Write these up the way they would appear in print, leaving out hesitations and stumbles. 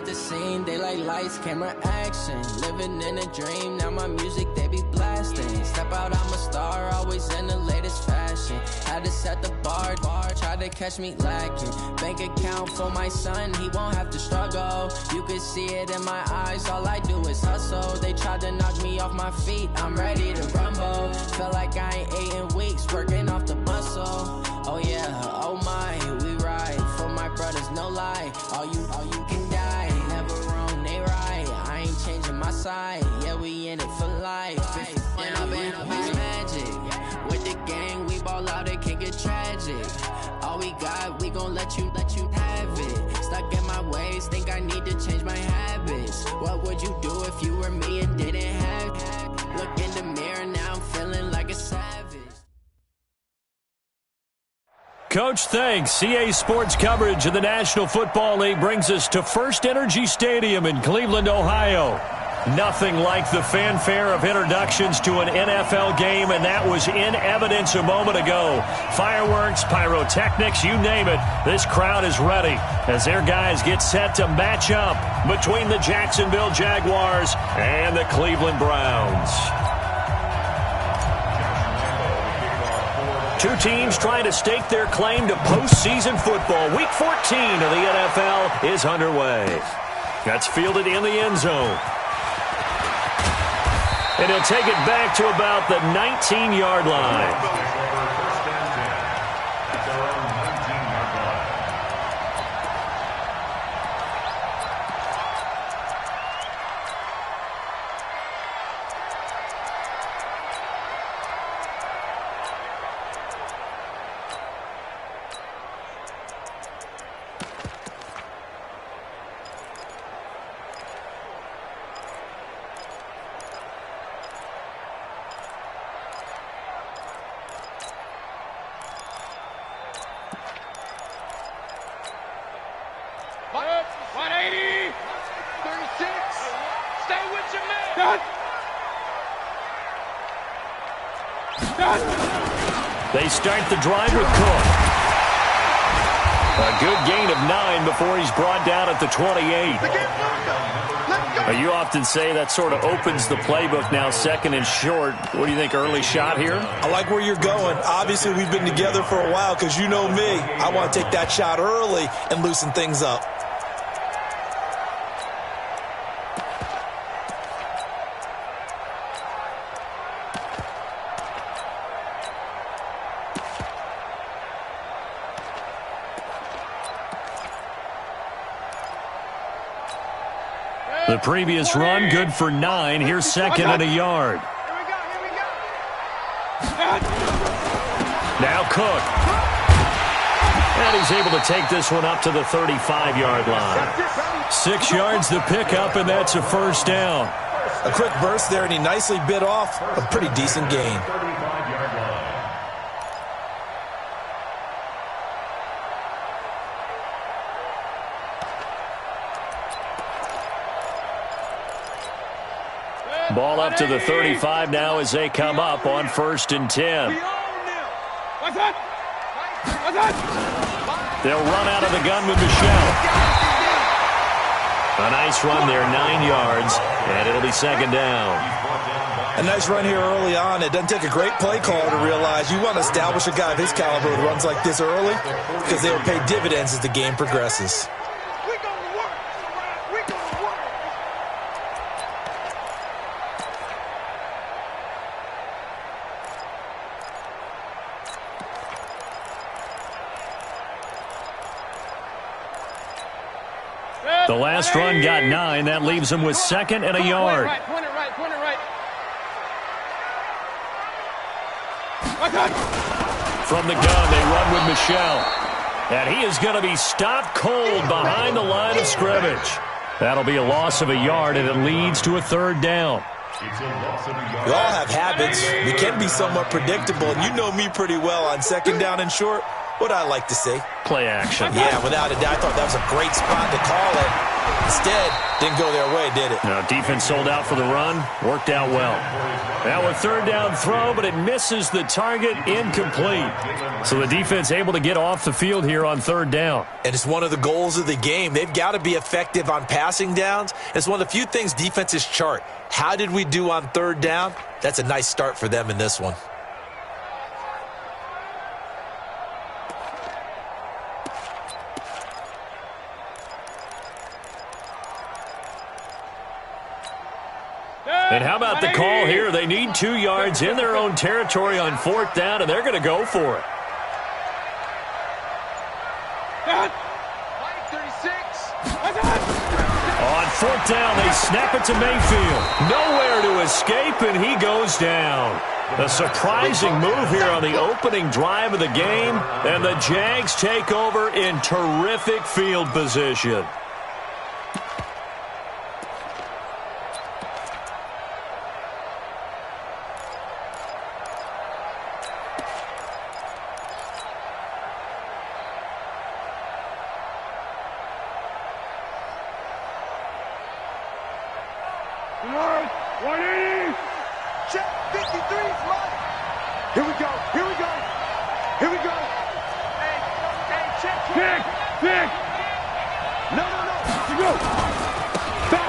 hit the scene, they like lights, camera, action. Living in a dream, now my music they be blasting. Step out, I'm a star, always in the latest fashion. Had to set the bar, try to catch me lacking. Bank account for my son, he won't have to struggle. You can see it in my eyes, all I do is hustle. They tried to knock me off my feet, I'm ready to rumble. Felt like I ain't ate in weeks, working off the muscle. Oh yeah, oh my, we ride for my brothers, no lie. All you can die, never wrong, they right. I ain't changing my side, yeah, we in it for life. And I've been magic with the gang, we ball out, it can get tragic. All we got, we gon' let you have it. Stuck in my ways, think I need to change my habits. What would you do if you were me and didn't have it? Look in the mirror, now I'm feeling like a savage. Coach, thanks. CA Sports coverage of the National Football League brings us to First Energy Stadium in Cleveland, Ohio. Nothing like the fanfare of introductions to an NFL game, and that was in evidence a moment ago. Fireworks, pyrotechnics, you name it. This crowd is ready as their guys get set to match up between the Jacksonville Jaguars and the Cleveland Browns. Two teams trying to stake their claim to postseason football. Week 14 of the NFL is underway. That's fielded in the end zone. And he'll take it back to about the 19-yard line. They start the drive with Cook. A good gain of 9 before he's brought down at the 28. You often say that sort of opens the playbook now, second and short. What do you think, early shot here? I like where you're going. Obviously, we've been together for a while because you know me. I want to take that shot early and loosen things up. The previous run, good for 9. Here's second and a yard. Now Cook. And he's able to take this one up to the 35-yard line. 6 yards the pickup, and that's a first down. A quick burst there, and he nicely bit off a pretty decent gain. Ball up to the 35 now as they come up on 1st and 10. They'll run out of the gun with Michelle. A nice run there, 9 yards, and it'll be second down. A nice run here early on. It doesn't take a great play caller to realize you want to establish a guy of his caliber who runs like this early because they will pay dividends as the game progresses. The last run got 9. That leaves him with second and a yard. From the gun, they run with Michelle. And he is going to be stopped cold behind the line of scrimmage. That'll be a loss of a yard, and it leads to a third down. We all have habits. We can be somewhat predictable, and you know me pretty well on second down and short. What I like to say? Play action. Yeah, without a doubt. I thought that was a great spot to call it. Instead, didn't go their way, did it? Now, defense sold out for the run. Worked out well. Now a third down throw, but it misses the target, incomplete. So the defense able to get off the field here on third down. And it's one of the goals of the game. They've got to be effective on passing downs. It's one of the few things defenses chart. How did we do on third down? That's a nice start for them in this one. And how about the call here? They need 2 yards in their own territory on fourth down, and they're going to go for it. On fourth down, they snap it to Mayfield. Nowhere to escape, and he goes down. A surprising move here on the opening drive of the game, and the Jags take over in terrific field position.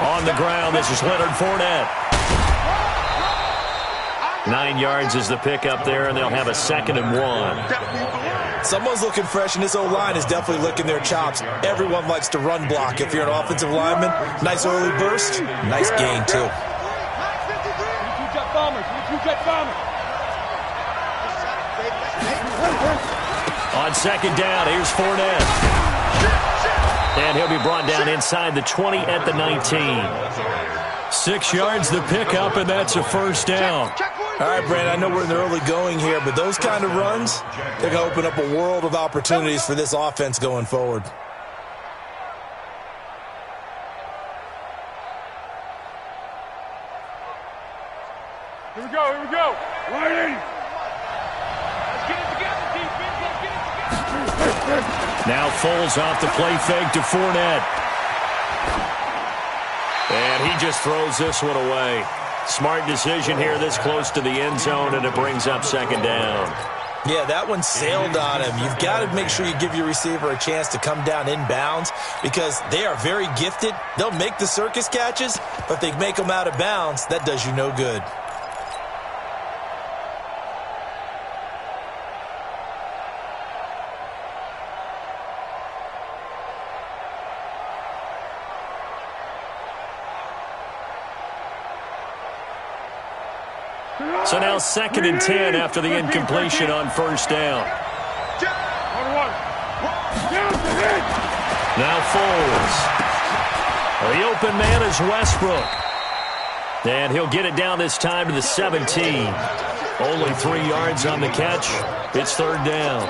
On the ground, this is Leonard Fournette. 9 yards is the pickup there, and they'll have a 2nd and 1. Someone's looking fresh, and this O-line is definitely licking their chops. Everyone likes to run block. If you're an offensive lineman, nice early burst, nice gain, too. On second down, here's Fournette. And he'll be brought down inside the 20 at the 19. 6 yards the pickup, and that's a first down. All right, Brandon, I know we're in the early going here, but those kind of runs, they're going to open up a world of opportunities for this offense going forward. Here we go. Right in. Let's get it together, defense. Let's get it together. Now Foles off the play fake to Fournette. And he just throws this one away. Smart decision here this close to the end zone, and it brings up second down. Yeah, that one sailed on him. You've got to make sure you give your receiver a chance to come down inbounds because they are very gifted. They'll make the circus catches, but if they make them out of bounds, that does you no good. So now 2nd and 10 after the incompletion on first down. Now Foles. The open man is Westbrook. And he'll get it down this time to the 17. Only 3 yards on the catch. It's third down.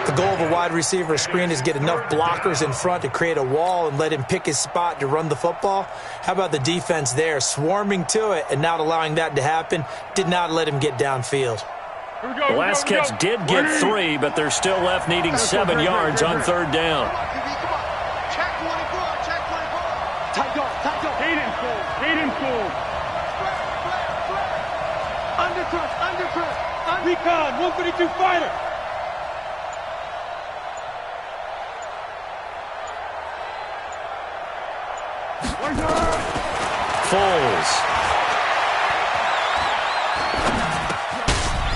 The goal of a wide receiver screen is get enough blockers in front to create a wall and let him pick his spot to run the football. How about the defense there, swarming to it and not allowing that to happen? Did not let him get downfield. The last catch did get 3, but they're still left needing 7 yards on third down. Recon, 152 fighter. Foles.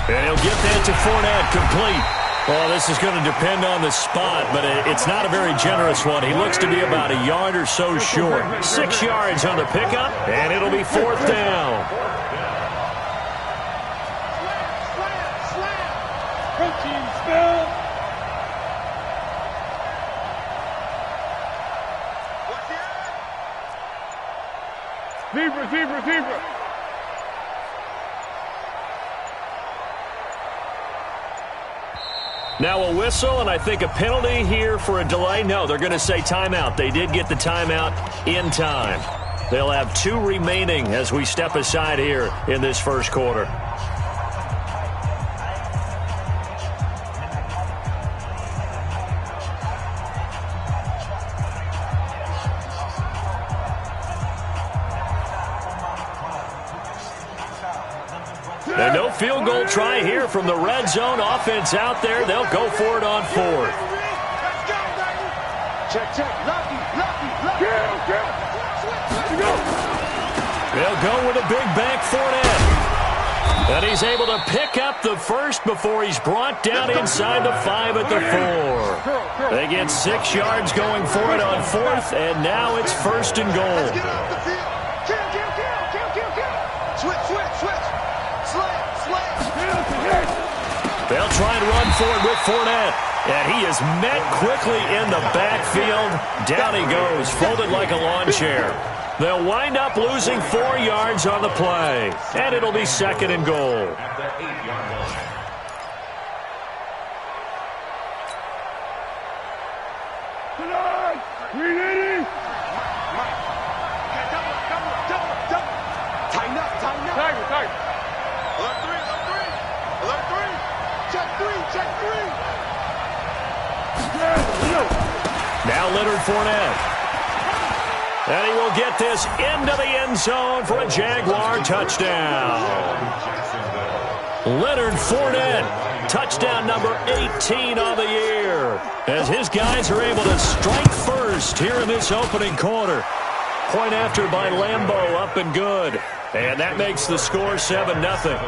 And he'll get that to Fournette, complete. Well, this is going to depend on the spot, but it's not a very generous one. He looks to be about a yard or so short. 6 yards on the pickup, and it'll be fourth down. Protein spill. Zebra. Now a whistle, and I think a penalty here for a delay. No, they're going to say timeout. They did get the timeout in time. They'll have 2 remaining as we step aside here in this first quarter. And no field goal try here from the red zone. Offense out there. They'll go for it on fourth. Check. Lucky. They'll go with a big bank Fournette. And he's able to pick up the first before he's brought down inside the 5 at the 4. They get 6 yards going for it on fourth, and now it's first and goal. Let's get off the field. Kill. Switch. They'll try and run for it with Fournette. And he is met quickly in the backfield. Down he goes, folded like a lawn chair. They'll wind up losing 4 yards on the play. And it'll be second and goal. At the 8-yard line. Tonight, we need it. Double. Tighten up. Tiger. Alert 3. Check 3. Now Leonard Fournette. And he will get this into the end zone for a Jaguar touchdown. Leonard Fournette, touchdown number 18 on the year. As his guys are able to strike first here in this opening quarter. Point after by Lambeau, up and good. And that makes the score 7-0.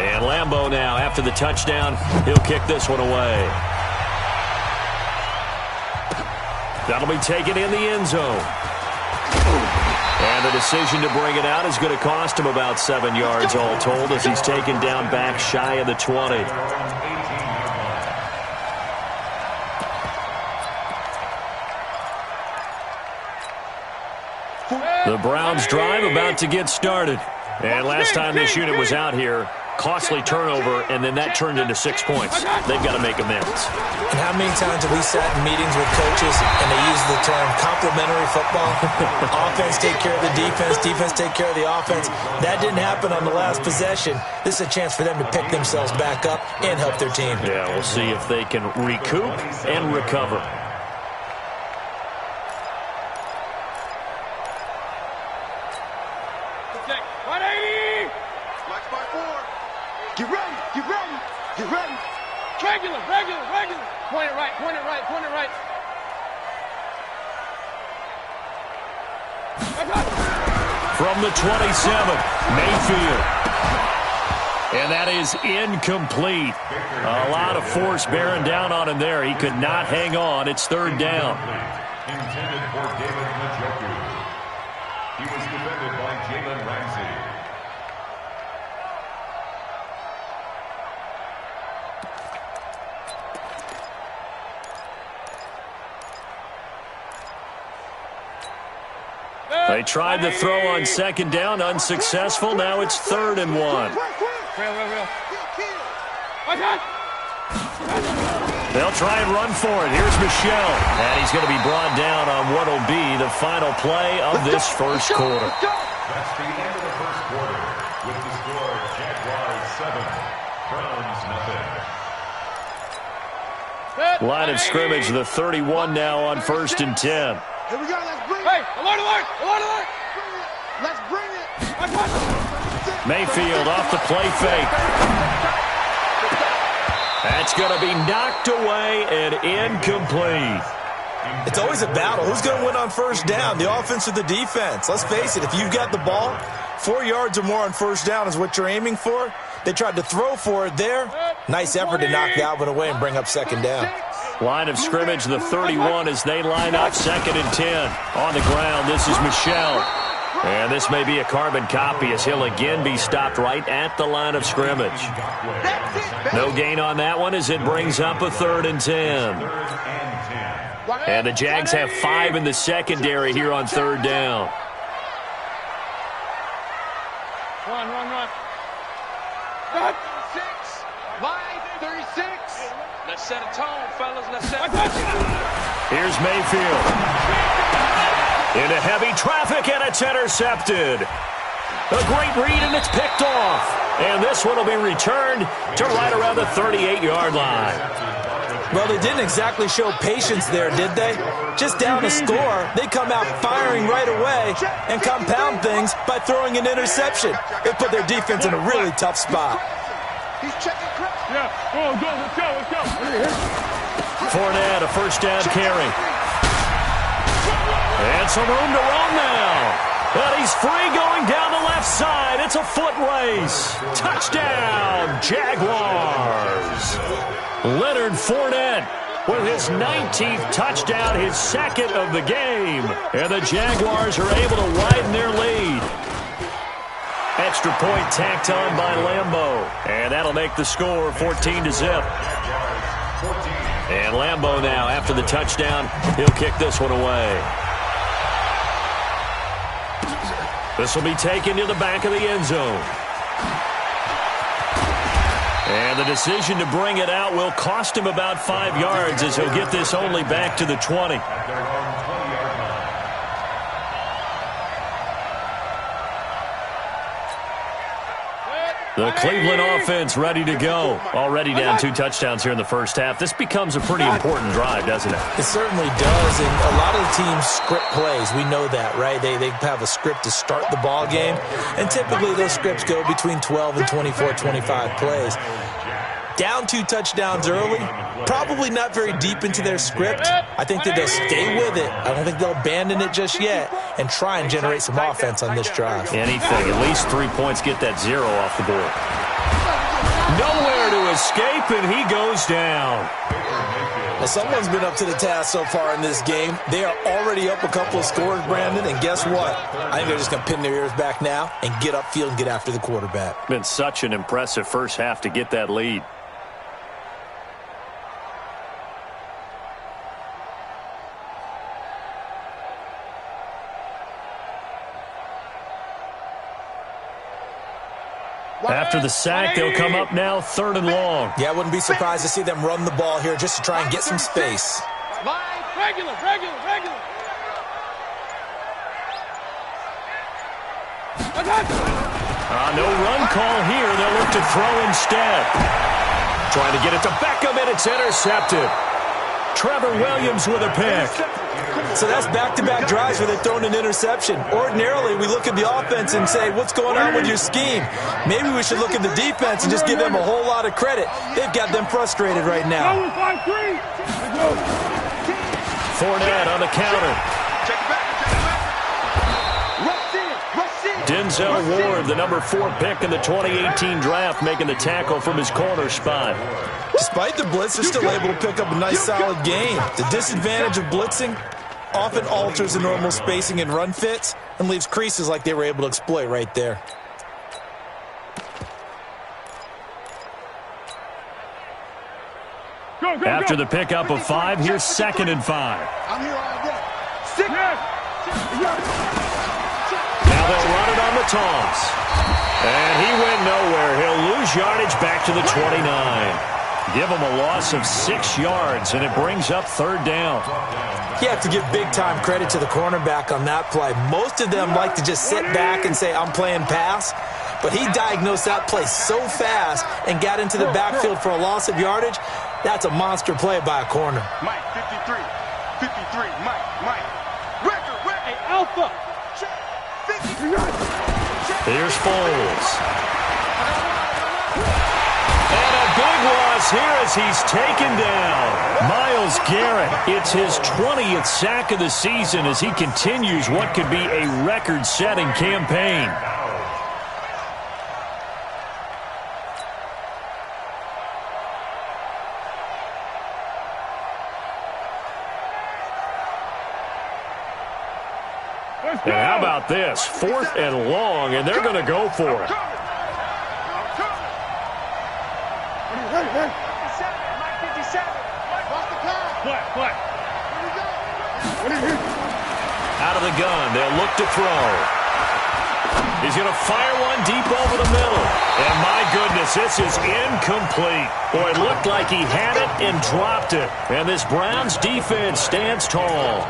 And Lambeau now, after the touchdown, he'll kick this one away. That'll be taken in the end zone. And the decision to bring it out is going to cost him about 7 yards all told as he's taken down back shy of the 20. The Browns drive about to get started. And last time this unit was out here, costly turnover, and then that turned into 6 points. They've got to make amends. And how many times have we sat in meetings with coaches and they use the term complementary football? Offense take care of the defense take care of the offense. That didn't happen on the last possession. This is a chance for them to pick themselves back up and help their team. Yeah, we'll see if they can recoup and recover. Get ready. Regular. Point it right. From the 27, Mayfield. And that is incomplete. A lot of force bearing down on him there. He could not hang on. It's third down. Intended for David Njoku. He was defended by Jalen Ramsey. They tried the throw on second down, unsuccessful. Now it's 3rd and 1. Real. They'll try and run for it. Here's Michel. And he's going to be brought down on what will be the final play of this first quarter. That's the end of the first quarter with the score Jaguars 7, Browns 0. Line of scrimmage, the 31 now on 1st and 10. Here we go. Let's bring it. Hey, alert. Let's bring it. Mayfield off the play fake. That's going to be knocked away and incomplete. It's always a battle. Who's going to win on first down, the offense or the defense? Let's face it, if you've got the ball, 4 yards or more on first down is what you're aiming for. They tried to throw for it there. Nice effort to knock that one away and bring up second down. Line of scrimmage, the 31 as they line up 2nd and 10. On the ground, this is Michel. And this may be a carbon copy as he'll again be stopped right at the line of scrimmage. No gain on that one as it brings up a 3rd and 10. And the Jags have 5 in the secondary here on 3rd down. Run. 6, line 36. Let's set a tone, fellas. Let's set a tone. Here's Mayfield. Into heavy traffic, and it's intercepted. A great read, and it's picked off. And this one will be returned to right around the 38-yard line. Well, they didn't exactly show patience there, did they? Just down a score, they come out firing right away and compound things by throwing an interception. It put their defense in a really tough spot. He's checking crap. Yeah, go, let's go. Fournette, a first down carry. And some room to run now. But he's free going down the left side. It's a foot race. Touchdown, Jaguars. Leonard Fournette with his 19th touchdown, his second of the game. And the Jaguars are able to widen their lead. Extra point tacked on by Lambeau. And that'll make the score 14-0. And Lambeau now, after the touchdown, he'll kick this one away. This will be taken to the back of the end zone. And the decision to bring it out will cost him about 5 yards as he'll get this only back to the 20. The Cleveland offense ready to go. Already down 2 touchdowns here in the first half. This becomes a pretty important drive, doesn't it? It certainly does, and a lot of the teams script plays. We know that, right? They have a script to start the ball game, and typically those scripts go between 12 and 24, 25 plays. Down 2 touchdowns early, probably not very deep into their script. I think that they'll stay with it. I don't think they'll abandon it just yet and try and generate some offense on this drive. Anything, at least 3 points, get that 0 off the board. Nowhere to escape, and he goes down. Well, someone's been up to the task so far in this game. They are already up a couple of scores, Brandon, and guess what? I think they're just going to pin their ears back now and get upfield and get after the quarterback. Been such an impressive first half to get that lead. After the sack, they'll come up now 3rd and long. Yeah, I wouldn't be surprised to see them run the ball here just to try and get some space. Regular. No run call here. They'll look to throw instead. Trying to get it to Beckham, and it's intercepted. Trevor Williams with a pick. So that's back-to-back drives where they've thrown an interception. Ordinarily, we look at the offense and say, what's going on with your scheme? Maybe we should look at the defense and just give them a whole lot of credit. They've got them frustrated right now. Fournette on the counter. Denzel Ward, the number 4 pick in the 2018 draft, making the tackle from his corner spot. Despite the blitz, they're still able to pick up a nice, solid gain. The disadvantage of blitzing often alters the normal spacing and run fits and leaves creases like they were able to exploit right there. After the pickup of 5, here's 2nd and 5. I'm here all day. Now they'll run it on the toss. And he went nowhere. He'll lose yardage back to the 29. Give him a loss of 6 yards, and it brings up 3rd down. You have to give big-time credit to the cornerback on that play. Most of them like to just sit back and say, I'm playing pass. But he diagnosed that play so fast and got into the backfield for a loss of yardage. That's a monster play by a corner. Mike, 53, Mike. Record, hey, Alpha. Here's Foles. And a big loss here as he's taken down. Myles Garrett, it's his 20th sack of the season as he continues what could be a record-setting campaign. And how about this? 4th and long, and they're going to go for it. Out of the gun, they'll look to throw. He's going to fire one deep over the middle. And my goodness, this is incomplete. Boy, it looked like he had it and dropped it. And this Browns defense stands tall.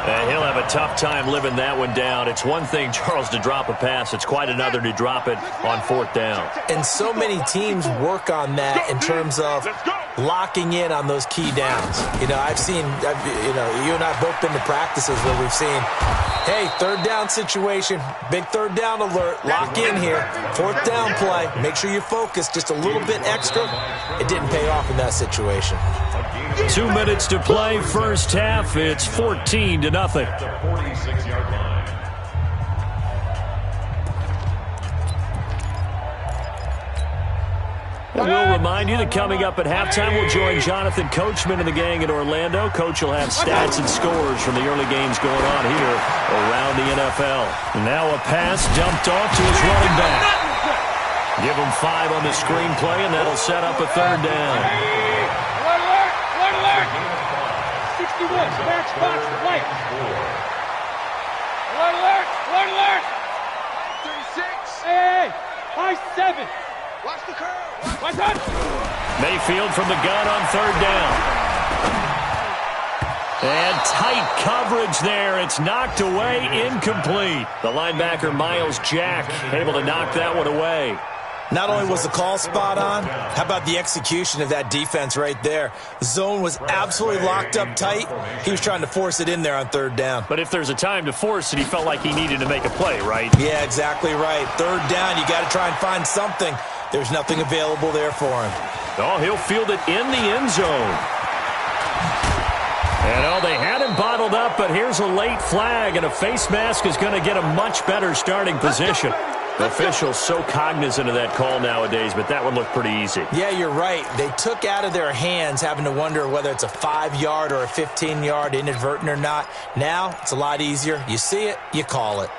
And he'll have a tough time living that one down. It's one thing, Charles, to drop a pass. It's quite another to drop it on 4th down. And so many teams work on that in terms of locking in on those key downs. You know, you and I have both been to practices where we've seen, hey, third down situation, big third down alert, lock in here, fourth down play, make sure you focus just a little bit extra. It didn't pay off in that situation. 2 minutes to play, first half. It's 14-0. The 46-yard line. We'll remind you that coming up at halftime, we'll join Jonathan Coachman and the gang in Orlando. Coach will have stats and scores from the early games going on here around the NFL. Now a pass dumped off to his running back. Give him 5 on the screenplay, and that'll set up a third down. Alert, alert! 61, match box, light. Alert, alert! 36. Hey, high 7. Watch the curve. Watch out. Mayfield from the gun on third down. And tight coverage there. It's knocked away, incomplete. The linebacker, Miles Jack, able to knock that one away. Not only was the call spot on, how about the execution of that defense right there? The zone was absolutely locked up tight. He was trying to force it in there on third down. But if there's a time to force it, he felt like he needed to make a play, right? Yeah, exactly right. Third down, you got to try and find something. There's nothing available there for him. Oh, he'll field it in the end zone. And, they had him bottled up, but here's a late flag, and a face mask is going to get a much better starting position. The officials so cognizant of that call nowadays, but that one looked pretty easy. Yeah, you're right. They took out of their hands having to wonder whether it's a 5-yard or a 15-yard inadvertent or not. Now, it's a lot easier. You see it, you call it.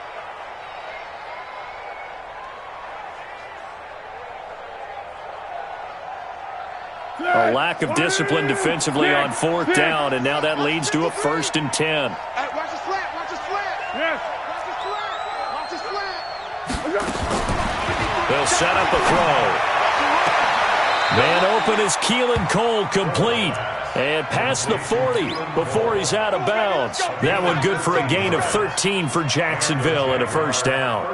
A lack of discipline defensively on fourth down, and now that leads to a 1st and 10. Hey, watch the slant, watch the slant. Yes. Watch the slant, watch the slant. They'll set up a throw. Man open is Keelan Cole, complete. And past the 40 before he's out of bounds. That one good for a gain of 13 for Jacksonville and a first down.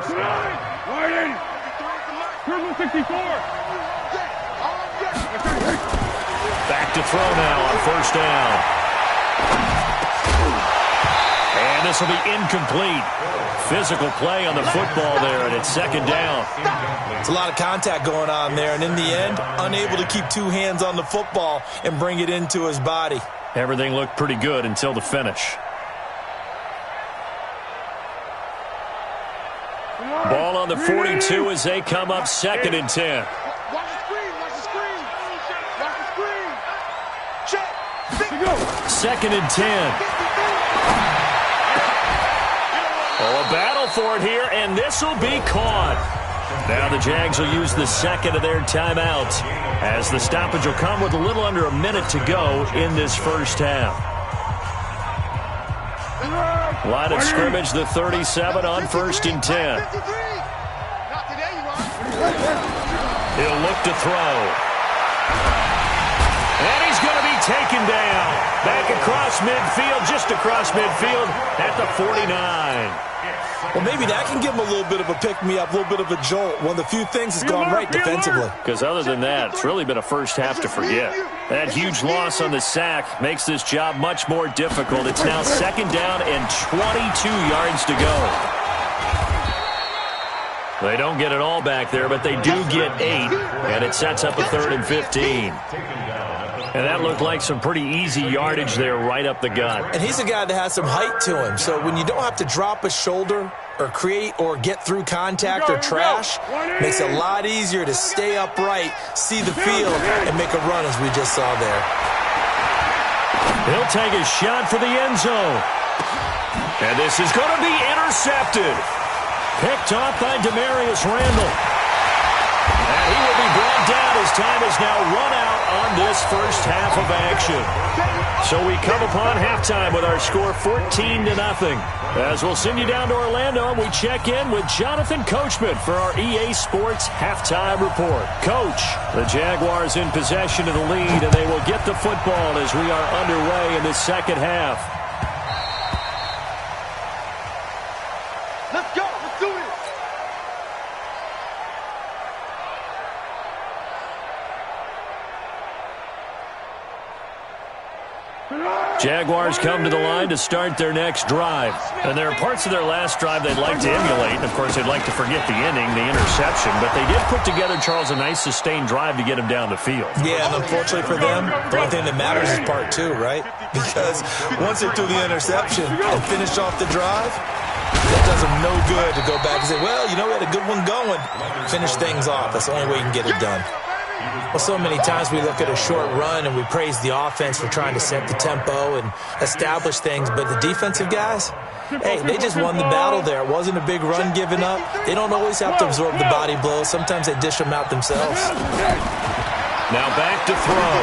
Waiting. Turbo 64. Back to throw now on first down. And this will be incomplete. Physical play on the football there, and it's second down. It's a lot of contact going on there, and in the end, unable to keep 2 hands on the football and bring it into his body. Everything looked pretty good until the finish. Ball on the 42 as they come up 2nd and 10. Watch the screen, watch the screen. Watch the screen. Check. 2nd and 10. Oh, a battle for it here, and this will be caught. Now the Jags will use the second of their timeouts as the stoppage will come with a little under a minute to go in this first half. Line of scrimmage, the 37 on 1st and 10. Not today, you are. He'll look to throw. And he's going to be taken down. Back across midfield, just across midfield at the 49. Well, maybe that can give him a little bit of a pick-me-up, a little bit of a jolt. One of the few things that's gone right defensively. Because other than that, it's really been a first half to forget. That huge loss on the sack makes this job much more difficult. It's now 2nd down and 22 yards to go. They don't get it all back there, but they do get 8, and it sets up a 3rd and 15. And that looked like some pretty easy yardage there right up the gut. And he's a guy that has some height to him. So when you don't have to drop a shoulder or create or get through contact or trash, makes it a lot easier to stay upright, see the field, and make a run as we just saw there. He'll take a shot for the end zone. And this is going to be intercepted. Picked off by Demarius Randall. And he will be brought down as time is now run out on this first half of action. So we come upon halftime with our score 14-0. As we'll send you down to Orlando and we check in with Jonathan Coachman for our EA Sports halftime report. Coach, the Jaguars in possession of the lead, and they will get the football as we are underway in the second half. Let's go. Let's do this. Jaguars come to the line to start their next drive. And there are parts of their last drive they'd like to emulate. And, of course, they'd like to forget the inning, the interception. But they did put together, Charles, a nice sustained drive to get him down the field. Yeah, and unfortunately for them, the only thing that matters is part two, right? Because once they threw the interception and finished off the drive, that does them no good to go back and say, well, you know, we had a good one going. Finish things off. That's the only way you can get it done. Well, so many times we look at a short run and we praise the offense for trying to set the tempo and establish things, but the defensive guys, hey, they just won the battle there. It wasn't a big run given up. They don't always have to absorb the body blows. Sometimes they dish them out themselves. Now back to throw.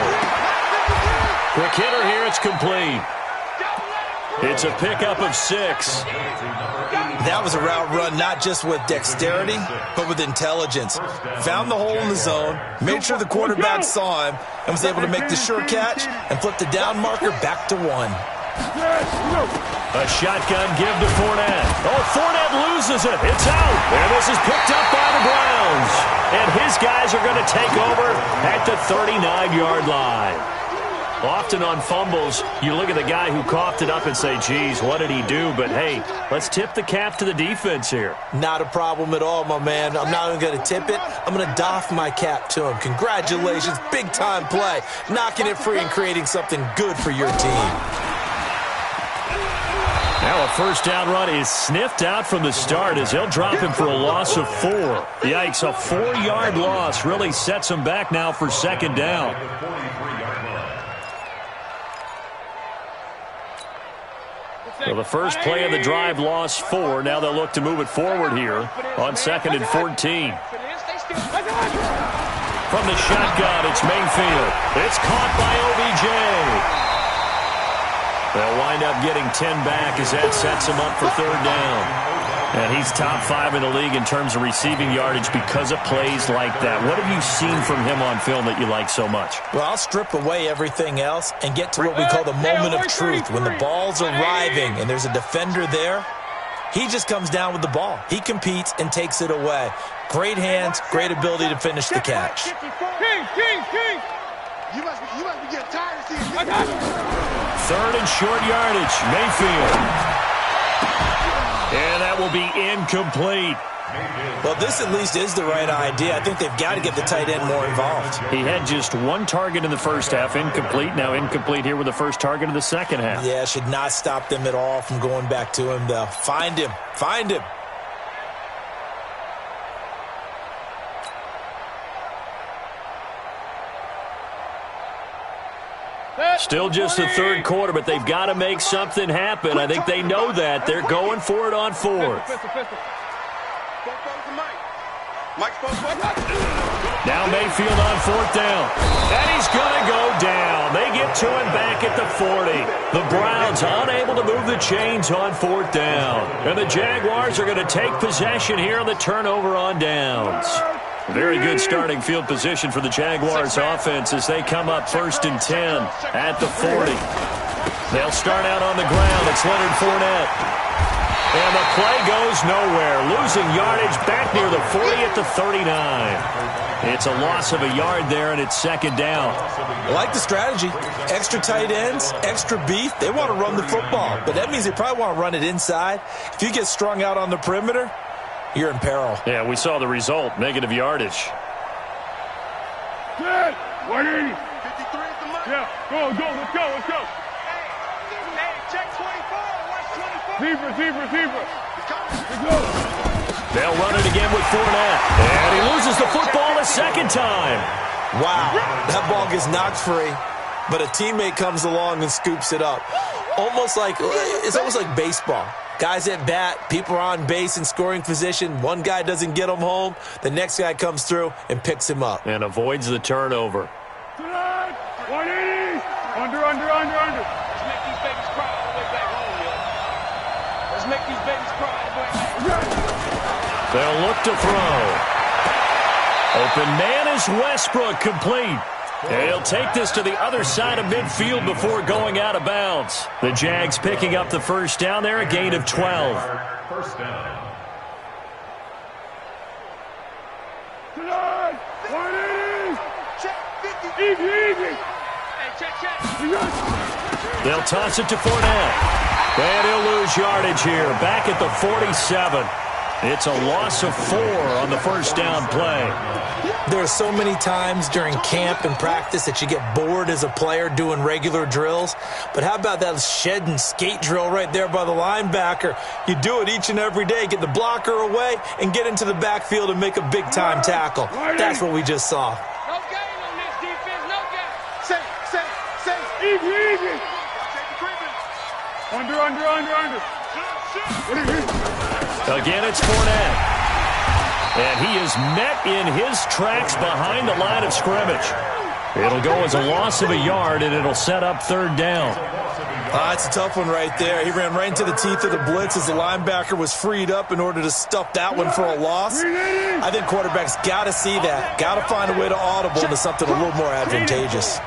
Quick hitter here, it's complete. It's a pickup of 6. That was a route run not just with dexterity, but with intelligence. Found the hole in the zone, made sure the quarterback saw him, and was able to make the sure catch and flip the down marker back to 1. A shotgun give to Fournette. Oh, Fournette loses it. It's out. And this is picked up by the Browns. And his guys are going to take over at the 39-yard line. Often on fumbles, you look at the guy who coughed it up and say, geez, what did he do? But, hey, let's tip the cap to the defense here. Not a problem at all, my man. I'm not even going to tip it. I'm going to doff my cap to him. Congratulations. Big-time play. Knocking it free and creating something good for your team. Now a first down run is sniffed out from the start as they'll drop him for a loss of 4. Yikes, a 4-yard loss really sets him back now for second down. So the first play of the drive lost 4. Now they'll look to move it forward here on 2nd and 14. From the shotgun, it's Mayfield. It's caught by OBJ. They'll wind up getting 10 back as that sets him up for 3rd down. And he's top 5 in the league in terms of receiving yardage because of plays like that. What have you seen from him on film that you like so much? Well, I'll strip away everything else and get to what we call the moment of truth. When the ball's arriving and there's a defender there, he just comes down with the ball. He competes and takes it away. Great hands, great ability to finish the catch. King. You must be getting tired of seeing me. 3rd and short yardage, Mayfield. And that will be incomplete. Well, this at least is the right idea. I think they've got to get the tight end more involved. He had just 1 target in the first half, incomplete. Now incomplete here with the first target of the second half. Yeah, should not stop them at all from going back to him, though. Find him. Still just the 3rd quarter, but they've got to make something happen. I think they know that. They're going for it on 4th. Now Mayfield on 4th down. And he's going to go down. They get to him back at the 40. The Browns unable to move the chains on 4th down. And the Jaguars are going to take possession here on the turnover on downs. Very good starting field position for the Jaguars offense as they come up 1st and 10 at the 40. They'll start out on the ground. It's Leonard Fournette. And the play goes nowhere. Losing yardage back near the 40 at the 39. It's a loss of a yard there, and it's 2nd down. I like the strategy. Extra tight ends, extra beef. They want to run the football, but that means they probably want to run it inside. If you get strung out on the perimeter, you're in peril. Yeah, we saw the result. Negative yardage. Good. 180. 53 is the money. Yeah, go. Let's go. Hey, check 24. Watch 24. Receiver. Let's go. They'll run it again with Fournette. And he loses the football a 2nd time. Wow, that ball gets knocked free, but a teammate comes along and scoops it up. It's almost like baseball. Guys at bat, people are on base in scoring position. One guy doesn't get him home. The next guy comes through and picks him up. And avoids the turnover. 180. Under. Let's make these babies cry all the way back home, yo. Let's make these babies cry all the way back home. They'll look to throw. Open man is Westbrook, complete. And he'll take this to the other side of midfield before going out of bounds. The Jags picking up the 1st down there, a gain of 12. 1st down. 180. Check 50. Easy. Hey, check. They'll toss it to Fournette. And he'll lose yardage here. Back at the 47. It's a loss of 4 on the first down play. There are so many times during camp and practice that you get bored as a player doing regular drills. But how about that shed and skate drill right there by the linebacker? You do it each and every day. Get the blocker away and get into the backfield and make a big-time tackle. That's what we just saw. No gain on this defense, no gain. Safe. Easy. Under. Again, it's Fournette. And he is met in his tracks behind the line of scrimmage. It'll go as a loss of a yard, and it'll set up third down. It's a tough one right there. He ran right into the teeth of the blitz as the linebacker was freed up in order to stuff that one for a loss. I think quarterbacks got to see that. Got to find a way to audible into something a little more advantageous.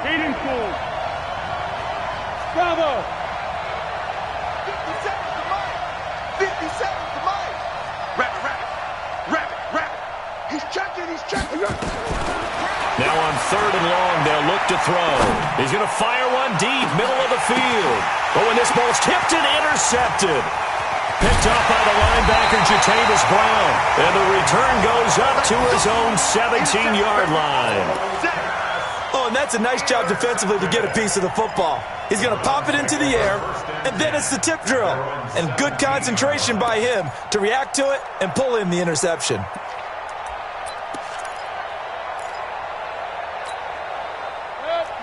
Bravo. 50 seconds to mine. Rabbit. He's checking. Now on third and long, they'll look to throw. He's going to fire one deep, middle of the field. Oh, and this ball's tipped and intercepted. Picked up by the linebacker, Jatavis Brown. And the return goes up to his own 17-yard line. Oh, and that's a nice job defensively to get a piece of the football. He's going to pop it into the air, and then it's the tip drill. And good concentration by him to react to it and pull in the interception.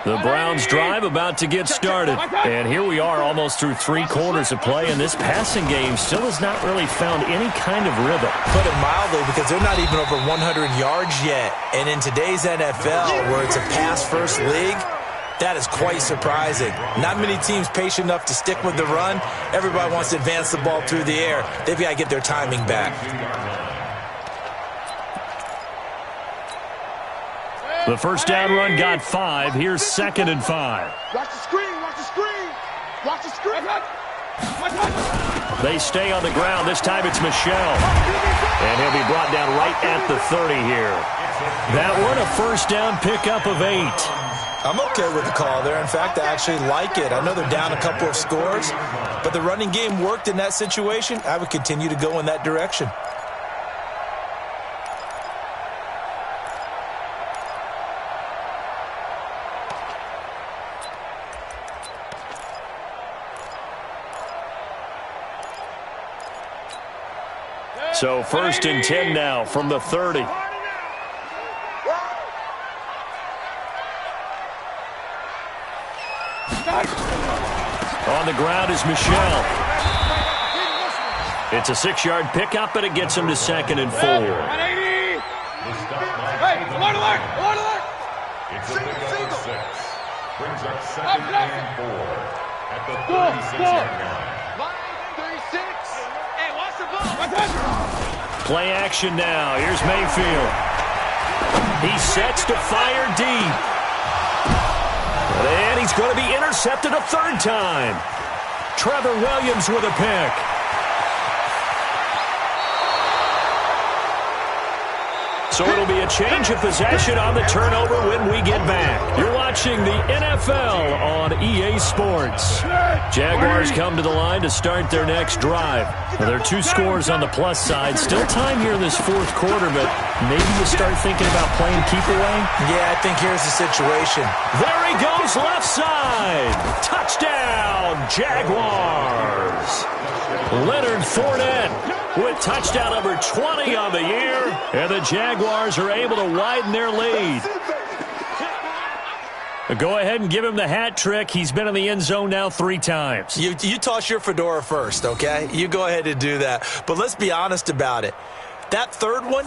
The Browns' drive about to get started. And here we are almost through 3 quarters of play, and this passing game still has not really found any kind of rhythm. Put it mildly, because they're not even over 100 yards yet. And in today's NFL, where it's a pass-first league, that is quite surprising. Not many teams patient enough to stick with the run. Everybody wants to advance the ball through the air. They've got to get their timing back. The first down run got 5. Here's 2nd and 5. Watch the screen. They stay on the ground. This time it's Michel. And he'll be brought down right at the 30 here. That one a first down pickup of 8. I'm okay with the call there. In fact, I actually like it. I know they're down a couple of scores, but the running game worked in that situation. I would continue to go in that direction. So 1st and 10 now from the 30. On the ground is Michel. It's a 6-yard pickup, but it gets him to 2nd and 4. Hey, alert! It's a big number 6. Brings up 2nd and 4 at the 36-yard line. 36. Hey, watch the ball. Play action now. Here's Mayfield. He sets to fire deep. And he's going to be intercepted a 3rd time. Trevor Williams with a pick. So it'll be a change of possession on the turnover when we get back. You're watching the NFL on EA Sports. Jaguars come to the line to start their next drive. Well, there are 2 scores on the plus side. Still time here in this 4th quarter, but maybe you start thinking about playing keep away? Yeah, I think here's the situation. There he goes, left side. Touchdown, Jaguars. Leonard Fournette with touchdown number 20 on the year, and the Jaguars are able to widen their lead. Go ahead and give him the hat trick. He's been in the end zone now 3 times. You toss your fedora first, okay? You go ahead and do that. But let's be honest about it. That 3rd one,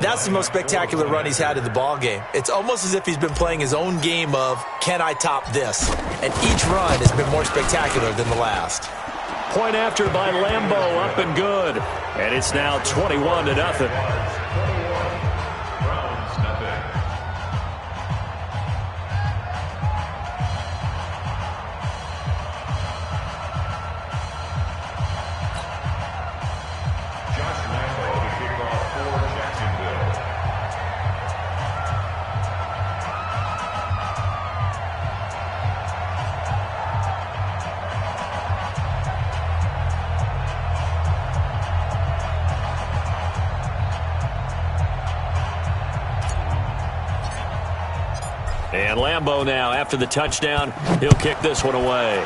that's the most spectacular run he's had in the ball game. It's almost as if he's been playing his own game of, can I top this? And each run has been more spectacular than the last. Point after by Lambeau, up and good. And it's now 21-0. And Lambeau now, after the touchdown, he'll kick this one away.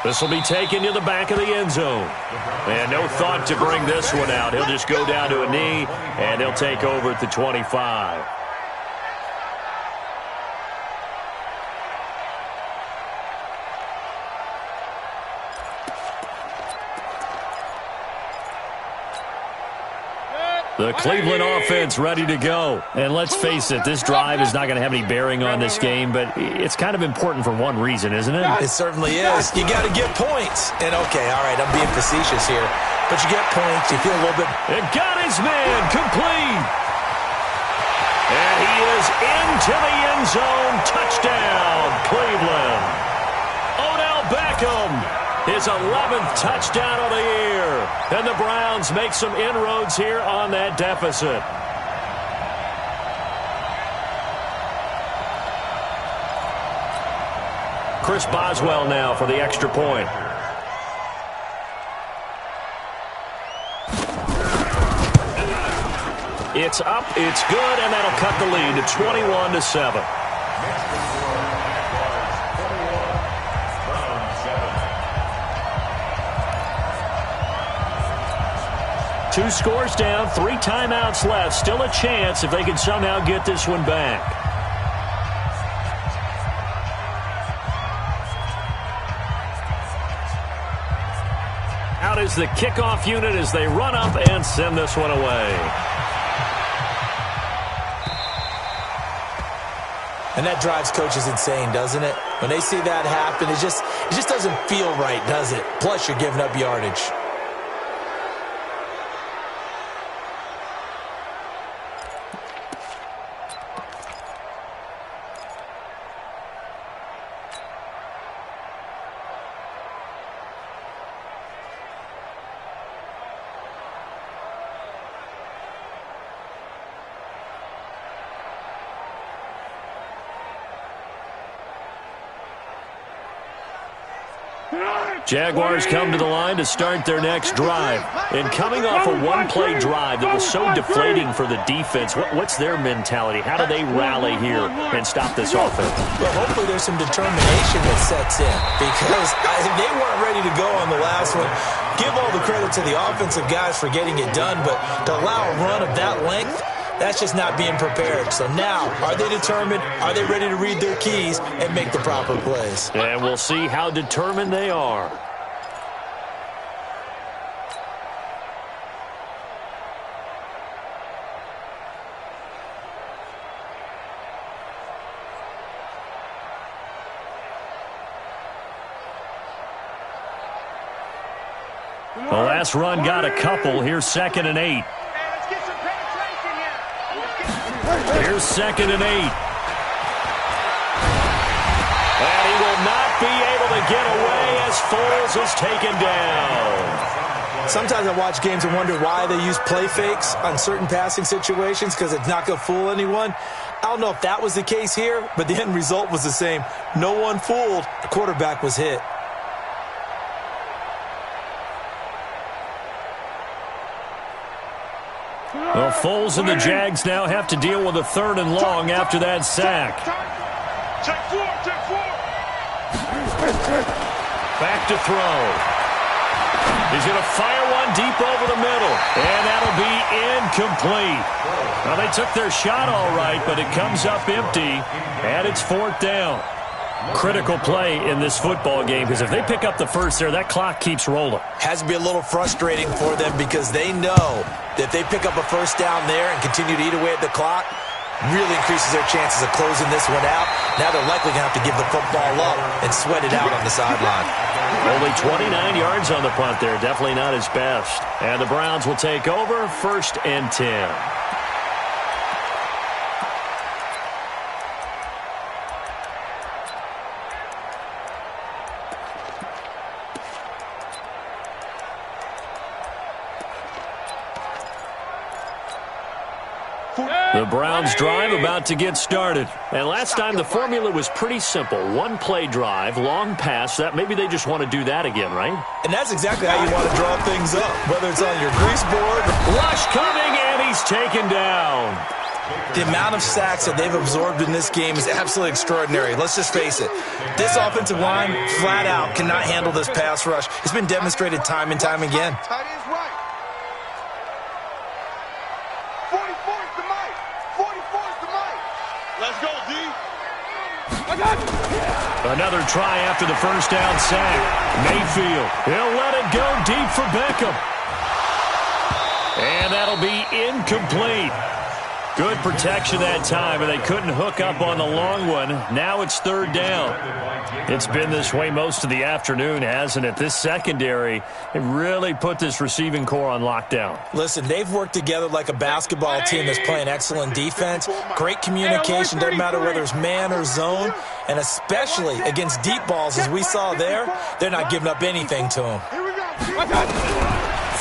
This will be taken to the back of the end zone. And no thought to bring this one out. He'll just go down to a knee, and he'll take over at the 25. The Cleveland offense ready to go. And let's face it, this drive is not going to have any bearing on this game, but it's kind of important for one reason, isn't it? It certainly is. You got to get points. And, okay, all right, I'm being facetious here. But you get points. You feel a little bit. It got his man complete. And he is into the end zone. Touchdown, Cleveland. Odell Beckham. His 11th touchdown of the year. And the Browns make some inroads here on that deficit. Chris Boswell now for the extra point. It's up, it's good, and that'll cut the lead to 21-7. Two scores down, 3 timeouts left. Still a chance if they can somehow get this one back. Out is the kickoff unit as they run up and send this one away. And that drives coaches insane, doesn't it? When they see that happen, it just doesn't feel right, does it? Plus, you're giving up yardage. Jaguars come to the line to start their next drive. And coming off a one-play drive that was so deflating for the defense, what's their mentality? How do they rally here and stop this offense? Well, hopefully there's some determination that sets in because they weren't ready to go on the last one. Give all the credit to the offensive guys for getting it done, but to allow a run of that length, that's just not being prepared. So now, are they determined? Are they ready to read their keys and make the proper plays? And we'll see how determined they are. The last run got a couple. Here's 2nd and 8. Here's 2nd and 8. And he will not be able to get away as Foles is taken down. Sometimes I watch games and wonder why they use play fakes on certain passing situations because it's not going to fool anyone. I don't know if that was the case here, but the end result was the same. No one fooled. The quarterback was hit. Well, Foles and the Jags now have to deal with a 3rd and long after that sack. Check 4. Back to throw. He's going to fire one deep over the middle, and that'll be incomplete. Well, they took their shot all right, but it comes up empty, and it's 4th down. Critical play in this football game because if they pick up the first there, that clock keeps rolling. Has to be a little frustrating for them because they know that if they pick up a first down there and continue to eat away at the clock, really increases their chances of closing this one out. Now they're likely going to have to give the football up and sweat it out on the sideline. Only 29 yards on the punt there. Definitely not his best. And the Browns will take over 1st and 10. The Browns drive about to get started. And last time the formula was pretty simple. One play drive, long pass. That maybe they just want to do that again, right? And that's exactly how you want to draw things up, whether it's on your grease board. Rush coming, and he's taken down. The amount of sacks that they've absorbed in this game is absolutely extraordinary. Let's just face it. This offensive line, flat out, cannot handle this pass rush. It's been demonstrated time and time again. Tight end's right. 44 is the mic. 44 is the mic. Let's go, D. Another try after the first down sack. Mayfield, he'll let it go deep for Beckham. And that'll be incomplete. Good protection that time, and they couldn't hook up on the long one. Now it's third down. It's been this way most of the afternoon, hasn't it? This secondary, it really put this receiving core on lockdown. Listen, they've worked together like a basketball team that's playing excellent defense. Great communication, doesn't matter whether it's man or zone. And especially against deep balls, as we saw there, they're not giving up anything to them.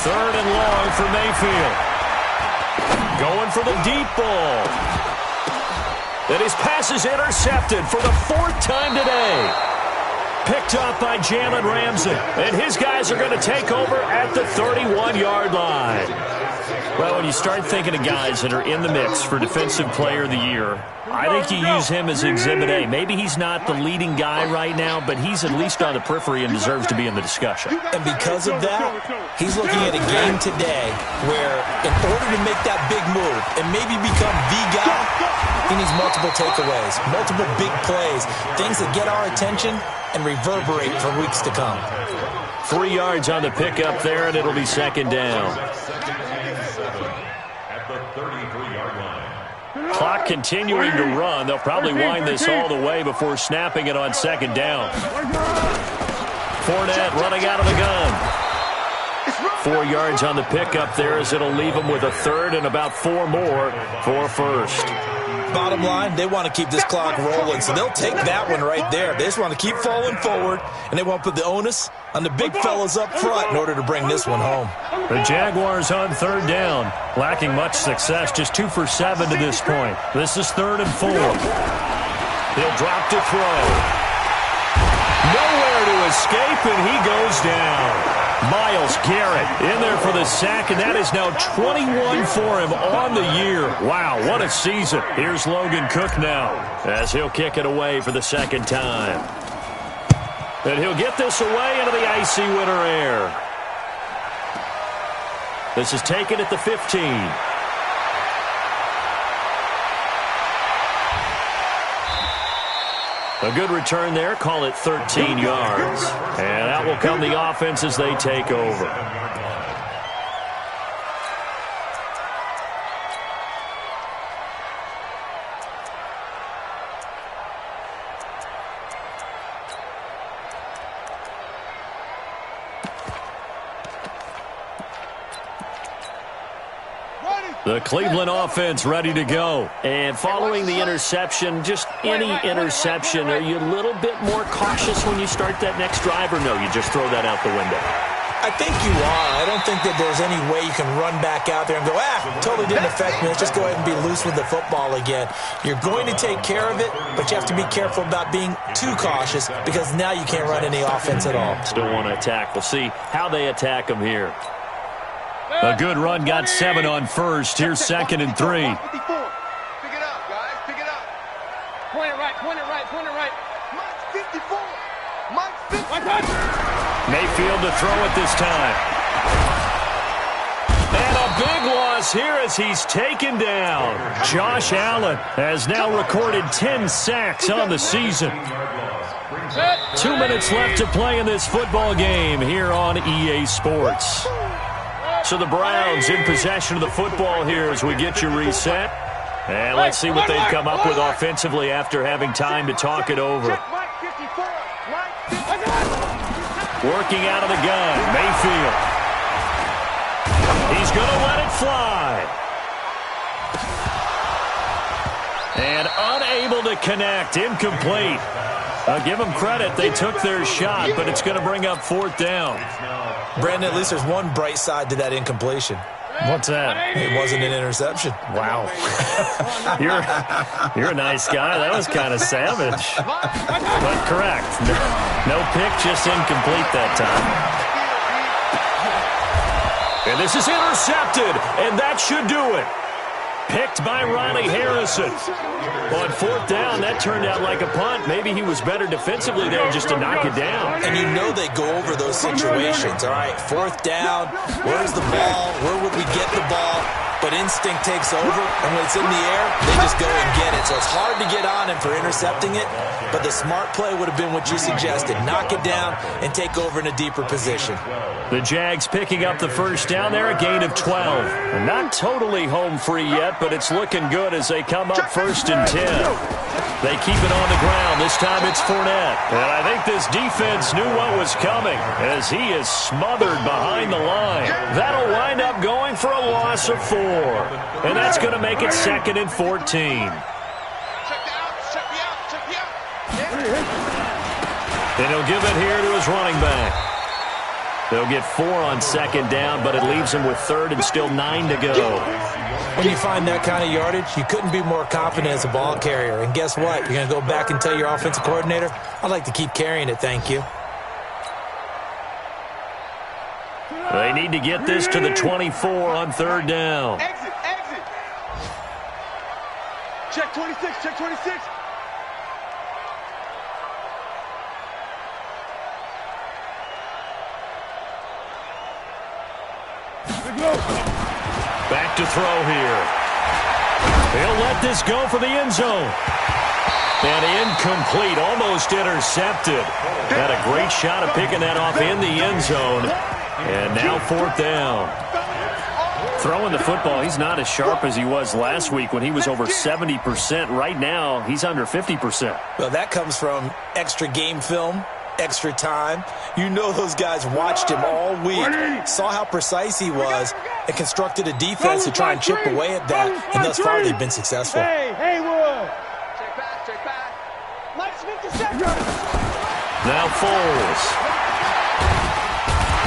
Third and long for Mayfield. Going for the deep ball. And his pass is intercepted for the fourth time today. Picked up by Jalen Ramsey. And his guys are going to take over at the 31-yard line. Well, when you start thinking of guys that are in the mix for Defensive Player of the Year, I think you use him as Exhibit A. Maybe he's not the leading guy right now, but he's at least on the periphery and deserves to be in the discussion. And because of that, he's looking at a game today where in order to make that big move and maybe become the guy, he needs multiple takeaways, multiple big plays, things that get our attention and reverberate for weeks to come. 3 yards on the pickup there, and it'll be second down. At the 33-yard line. Clock continuing to run. They'll probably wind this all the way before snapping it on second down. Fournette running out of the gun. 4 yards on the pickup there as it'll leave them with a third and about 4 more for first. Bottom line, they want to keep this clock rolling, so they'll take that one right there. They just want to keep falling forward, and they want to put the onus on the big fellas up front in order to bring this one home. The Jaguars on third down, lacking much success, just 2 for 7 to this point. This is 3rd and 4. He'll drop to throw. Nowhere to escape, and he goes down. Myles Garrett in there for the sack, and that is now 21 for him on the year. Wow, what a season. Here's Logan Cook now as he'll kick it away for the second time. And he'll get this away into the icy winter air. This is taken at the 15. A good return there, call it 13 yards. And out will come the offense as they take over. The Cleveland offense ready to go. And following the interception, just any interception, are you a little bit more cautious when you start that next drive, or no, you just throw that out the window? I think you are. I don't think that there's any way you can run back out there and go, totally didn't affect me. Let's just go ahead and be loose with the football again. You're going to take care of it, but you have to be careful about being too cautious because now you can't run any offense at all. Still want to attack. We'll see how they attack them here. A good run, got 7 on first. Here's 2nd and 3. Pick it up, guys. Pick it up. Point it right, point it right, point it right. Mike's 54. Mike's 54. Mayfield to throw it this time. And a big loss here as he's taken down. Josh Allen has now recorded 10 sacks on the season. 2 minutes left to play in this football game here on EA Sports. So the Browns in possession of the football here as we get you reset. And let's see what they've come up with offensively after having time to talk it over. Working out of the gun, Mayfield. He's going to let it fly. And unable to connect, incomplete. I'll give them credit. They took their shot, but it's going to bring up 4th down. Brandon, at least there's one bright side to that incompletion. What's that? It wasn't an interception. Wow. You're a nice guy. That was kind of savage. But correct. No pick, just incomplete that time. And this is intercepted, and that should do it. Picked by Ronnie Harrison. On fourth down, that turned out like a punt. Maybe he was better defensively there just to knock it down. And you know they go over those situations. All right, fourth down, where's the ball? Where would we get the ball? But instinct takes over, and when it's in the air, they just go and get it. So it's hard to get on him for intercepting it, but the smart play would have been what you suggested. Knock it down and take over in a deeper position. The Jags picking up the first down there, a gain of 12. And not totally home free yet, but it's looking good as they come up first and 10. They keep it on the ground. This time it's Fournette. And I think this defense knew what was coming as he is smothered behind the line. That'll wind up going for a loss of 4. And that's going to make it 2nd and 14. And he'll give it here to his running back. They'll get 4 on 2nd down, but it leaves him with 3rd and still 9 to go. When you find that kind of yardage, you couldn't be more confident as a ball carrier. And guess what? You're going to go back and tell your offensive coordinator, I'd like to keep carrying it, thank you. They need to get this to the 24 on 3rd down. Exit, exit. Check 26, check 26. Back to throw here. He'll let this go for the end zone. And incomplete, almost intercepted. Had a great shot of picking that off in the end zone. And now 4th down. Throwing the football, he's not as sharp as he was last week when he was over 70%. Right now, he's under 50%. Well, that comes from extra game film, extra time. You know those guys watched him all week, saw how precise he was, and constructed a defense to try and chip away at that, and thus far they've been successful. Hey, Haywood. Check back. Let's make the second. Now Foles.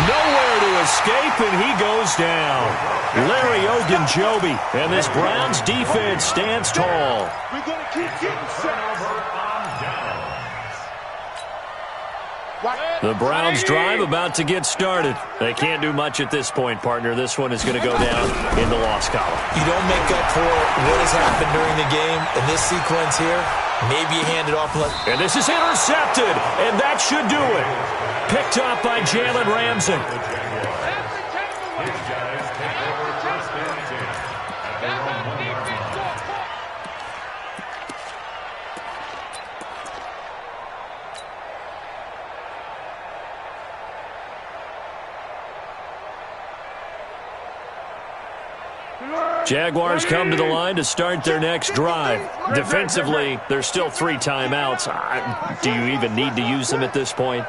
Nowhere to escape, and he goes down. Larry Ogunjobi, and this Browns defense stands tall. We're going to keep getting The Browns drive about to get started. They can't do much at this point, partner. This one is going to go down in the loss column. You don't make up for what has happened during the game. In this sequence here, maybe you hand it off. And this is intercepted, and that should do it. Picked up by Jalen Ramsey. Jaguars come to the line to start their next drive. Defensively, there's still 3 timeouts. Do you even need to use them at this point?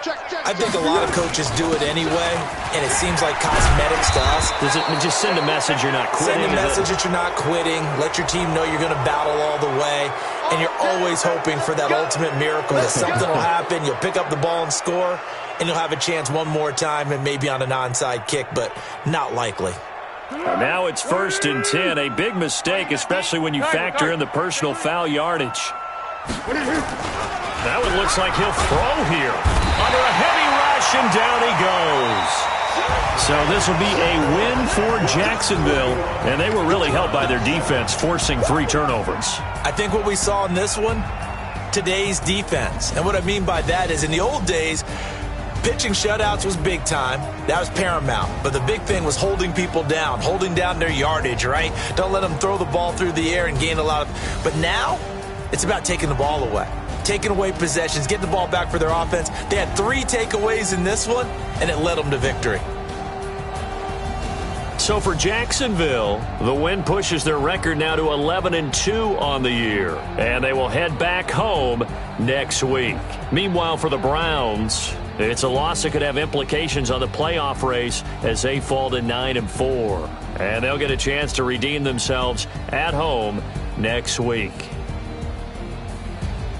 I think a lot of coaches do it anyway, and it seems like cosmetics to us. Does it just send a message you're not quitting? Send a message that you're not quitting. Let your team know you're going to battle all the way, and you're always hoping for that ultimate miracle that something will happen, you'll pick up the ball and score, and you'll have a chance one more time and maybe on an onside kick, but not likely. Now it's 1st and 10. A big mistake, especially when you factor in the personal foul yardage. That one looks like he'll throw here. Under a heavy rush, and down he goes. So this will be a win for Jacksonville, and they were really helped by their defense, forcing 3 turnovers. I think what we saw in this one, today's defense. And what I mean by that is in the old days, pitching shutouts was big time. That was paramount. But the big thing was holding people down, holding down their yardage, right? Don't let them throw the ball through the air and gain a lot of... But now, it's about taking the ball away. Taking away possessions, getting the ball back for their offense. They had 3 takeaways in this one, and it led them to victory. So for Jacksonville, the win pushes their record now to 11-2 on the year. And they will head back home next week. Meanwhile, for the Browns, it's a loss that could have implications on the playoff race as they fall to 9-4. And they'll get a chance to redeem themselves at home next week.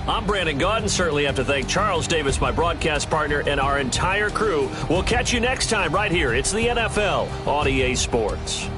I'm Brandon Gaudin. Certainly have to thank Charles Davis, my broadcast partner, and our entire crew. We'll catch you next time right here. It's the NFL on EA Sports.